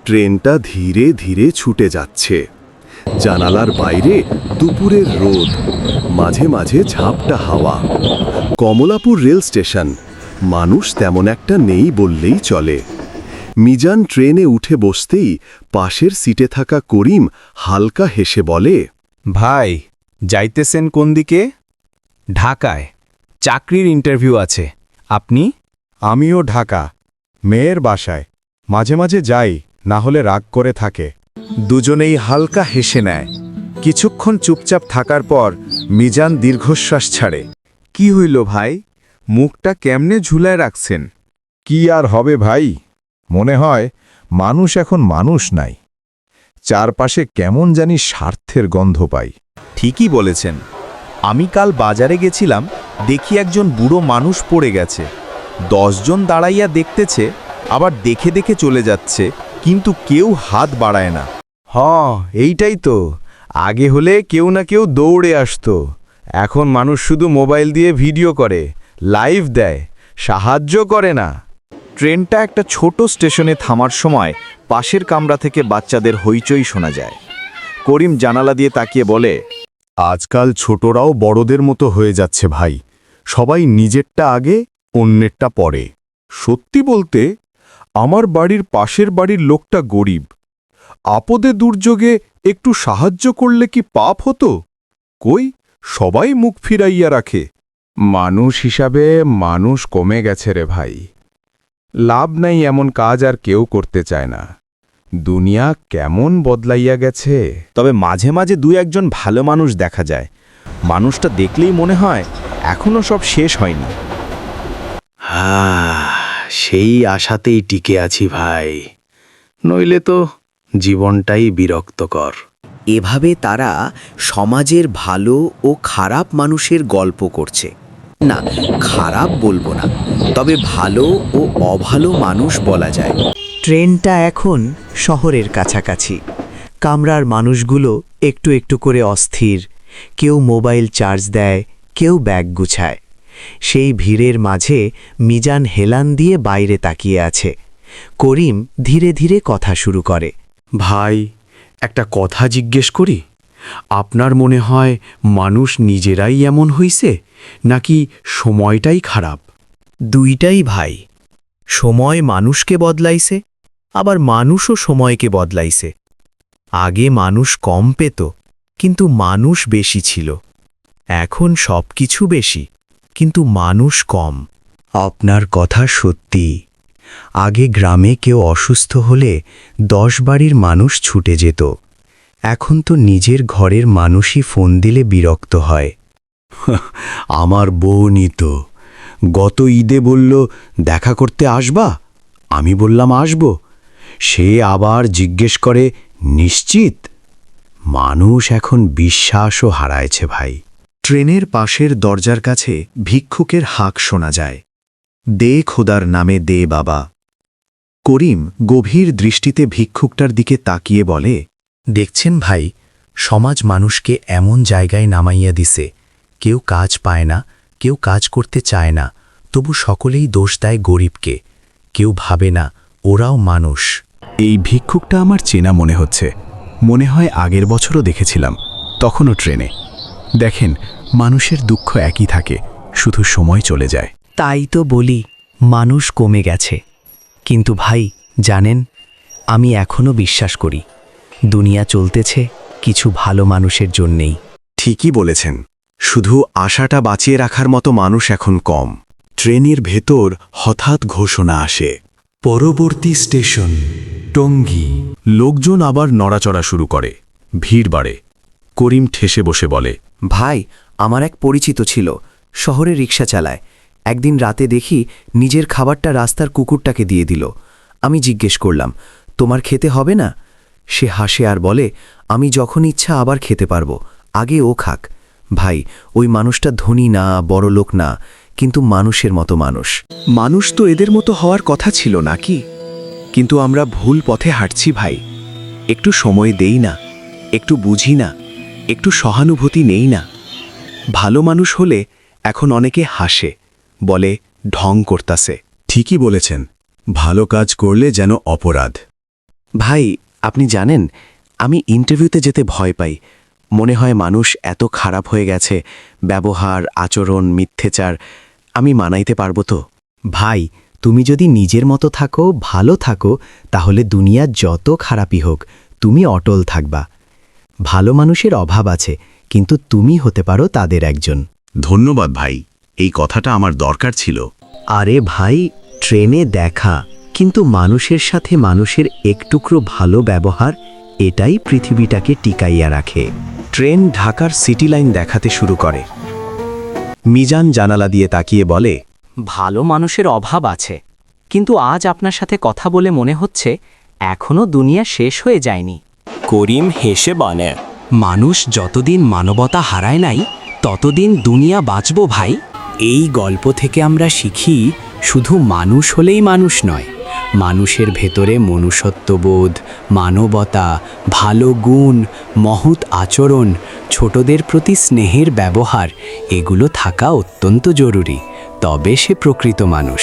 ট্রেনটা ধীরে ধীরে ছুটে যাচ্ছে। জানালার বাইরে দুপুরের রোদ, মাঝে মাঝে ঝাপটা হাওয়া। কমলাপুর রেল স্টেশন, মানুষ তেমন একটা নেই বললেই চলে। মিজান ট্রেনে উঠে বসতেই পাশের সিটে থাকা করিম হালকা হেসে বলে, ভাই, যাইতেছেন কোন দিকে? ঢাকায়, চাকরির ইন্টারভিউ আছে। আপনি? আমিও ঢাকা, মেয়ের বাসায়। মাঝে মাঝে যাই, না হলে রাগ করে থাকে। দুজনেই হালকা হেসে নেয়। কিছুক্ষণ চুপচাপ থাকার পর মিজান দীর্ঘশ্বাস ছাড়ে। কি হইল ভাই, মুখটা কেমনে ঝুলায় রাখছেন? কি আর হবে ভাই, মনে হয় মানুষ এখন মানুষ নাই। চারপাশে কেমন জানি স্বার্থের গন্ধ পাই। ঠিকই বলেছেন। আমি কাল বাজারে গেছিলাম, দেখি একজন বুড়ো মানুষ পড়ে গেছে। 10 জন দাঁড়াইয়া দেখতেছে, আবার দেখে দেখে চলে যাচ্ছে, কিন্তু কেউ হাত বাড়ায় না। এইটাই তো। আগে হলে কেউ না কেউ দৌড়ে আসতো। এখন মানুষ শুধু মোবাইল দিয়ে ভিডিও করে, লাইভ দেয়, সাহায্য করে না। ট্রেনটা একটা ছোট স্টেশনে থামার সময় পাশের কামরা থেকে বাচ্চাদের হইচই শোনা যায়। করিম জানালা দিয়ে তাকিয়ে বলে, আজকাল ছোটরাও বড়দের মতো হয়ে যাচ্ছে ভাই। সবাই নিজেরটা আগে, অন্যেরটা পরে। সত্যি বলতে, আমার বাড়ির পাশের বাড়ির লোকটা গরিব। আপদে দুর্যোগে একটু সাহায্য করলে কি পাপ হতো? কই, সবাই মুখ ফিরাইয়া রাখে। মানুষ হিসাবে মানুষ কমে গেছে রে ভাই। লাভ নাই, এমন কাজ আর কেউ করতে চায় না। দুনিয়া কেমন বদলাইয়া গেছে। তবে মাঝে মাঝে 2-1 ভালো মানুষ দেখা যায়। মানুষটা দেখলেই মনে হয় এখনো সব শেষ হয়নি। সেই আশাতেই টিকে আছি ভাই, নইলে তো জীবনটাই বিরক্তকর। এভাবে তারা সমাজের ভালো ও খারাপ মানুষের গল্প করছে। না, খারাপ বলবো না, তবে ভালো ও অভালো মানুষ বলা যায়। ট্রেনটা এখন শহরের কাছাকাছি। কামরার মানুষগুলো একটু একটু করে অস্থির। কেউ মোবাইল চার্জ দেয়, কেউ ব্যাগ গুছায়। সেই ভিড়ের মাঝে মিজান হেলান দিয়ে বাইরে তাকিয়ে আছে। করিম ধীরে ধীরে কথা শুরু করে। ভাই, একটা কথা জিজ্ঞেস করি। আপনার মনে হয় মানুষ নিজেরাই এমন হইছে, নাকি সময়টাই খারাপ? দুইটাই ভাই। সময় মানুষকে বদলাইছে, আবার মানুষও সময়কে বদলাইছে। আগে মানুষ কম পেত, কিন্তু মানুষ বেশি ছিল। এখন সবকিছু বেশি, কিন্তু মানুষ কম। আপনার কথা সত্যি। আগে গ্রামে কেউ অসুস্থ হলে 10 বাড়ির মানুষ ছুটে যেত। এখন তো নিজের ঘরের মানুষই ফোন দিলে বিরক্ত হয়। আমার বোনই তো গত ঈদে বলল, দেখা করতে আসবা? আমি বললাম আসব। সে আবার জিজ্ঞেস করে, নিশ্চিত? মানুষ এখন বিশ্বাসও হারায়ছে ভাই। ট্রেনের পাশের দরজার কাছে ভিক্ষুকের হাঁক শোনা যায়। দে খোদার নামে দে বাবা। করিম গভীর দৃষ্টিতে ভিক্ষুকটার দিকে তাকিয়ে বলে, দেখছেন ভাই, সমাজ মানুষকে এমন জায়গায় নামাইয়া দিছে। কেউ কাজ পায় না, কেউ কাজ করতে চায় না, তবু সকলেই দোষ দেয় গরিবকে। কেউ ভাবে না ওরাও মানুষ। এই ভিক্ষুকটা আমার চেনা মনে হচ্ছে। মনে হয় আগের বছরও দেখেছিলাম, তখনও ট্রেনে। দেখেন, মানুষের দুঃখ একই থাকে, শুধু সময় চলে যায়। তাই তো বলি, মানুষ কমে গেছে। কিন্তু ভাই জানেন, আমি এখনো বিশ্বাস করি দুনিয়া চলতেছে কিছু ভালো মানুষের জন্যেই। ঠিকই বলেছেন, শুধু আশাটা বাঁচিয়ে রাখার মতো মানুষ এখন কম। ট্রেনের ভেতর হঠাৎ ঘোষণা আসে, পরবর্তী স্টেশন টঙ্গী। লোকজন আবার নড়াচড়া শুরু করে, ভিড় বাড়ে। করিম ঠেসে বসে বলে, ভাই, আমার এক পরিচিত ছিল, শহরে রিক্সা চালায়। একদিন রাতে দেখি নিজের খাবারটা রাস্তার কুকুরটাকে দিয়ে দিল। আমি জিজ্ঞেস করলাম, তোমার খেতে হবে না? সে হাসে আর বলে, আমি যখন ইচ্ছা আবার খেতে পারবো, আগে ও খাক। ভাই, ওই মানুষটা ধনী না, বড় লোক না, কিন্তু মানুষের মতো মানুষ। মানুষ তো এদের মতো হওয়ার কথা ছিল নাকি? কিন্তু আমরা ভুল পথে হাঁটছি ভাই। একটু সময় দেই না, একটু বুঝি না, একটু সহানুভূতি নেই না। ভালো মানুষ হলে এখন অনেকে হাসে, বলে ঢং করতাছে। ঠিকই বলেছেন, ভালো কাজ করলে যেন অপরাধ। ভাই আপনি জানেন, আমি ইন্টারভিউতে যেতে ভয় পাই। মনে হয় মানুষ এত খারাপ হয়ে গেছে, ব্যবহার, আচরণ, মিথ্যেচার। আমি মানাইতে পারবো তো? ভাই, তুমি যদি নিজের মতো থাকো, ভালো থাকো, তাহলে দুনিয়া যত খারাপই হোক তুমি অটল থাকবা। ভালো মানুষের অভাব আছে, কিন্তু তুমি হতে পারো তাদের একজন। ধন্যবাদ ভাই, এই কথাটা আমার দরকার ছিল। আরে ভাই, ট্রেনে দেখা, কিন্তু মানুষের সাথে মানুষের একটুকরো ভালো ব্যবহার, এটাই পৃথিবীটাকে টিকাইয়া রাখে। ট্রেন ঢাকার সিটি লাইন দেখাতে শুরু করে। মিজান জানালা দিয়ে তাকিয়ে বলে, ভালো মানুষের অভাব আছে, কিন্তু আজ আপনার সাথে কথা বলে মনে হচ্ছে এখনো দুনিয়া শেষ হয়ে যায়নি। করিম হেসে বলে, মানুষ যতদিন মানবতা হারায় নাই ততদিন দুনিয়া বাঁচব ভাই। এই গল্প থেকে আমরা শিখি, শুধু মানুষ হলেই মানুষ নয়, মানুষের ভেতরে মনুষ্যত্ববোধ, মানবতা, ভালো গুণ, মহৎ আচরণ, ছোটদের প্রতি স্নেহের ব্যবহার, এগুলো থাকা অত্যন্ত জরুরি। তবে সে প্রকৃত মানুষ।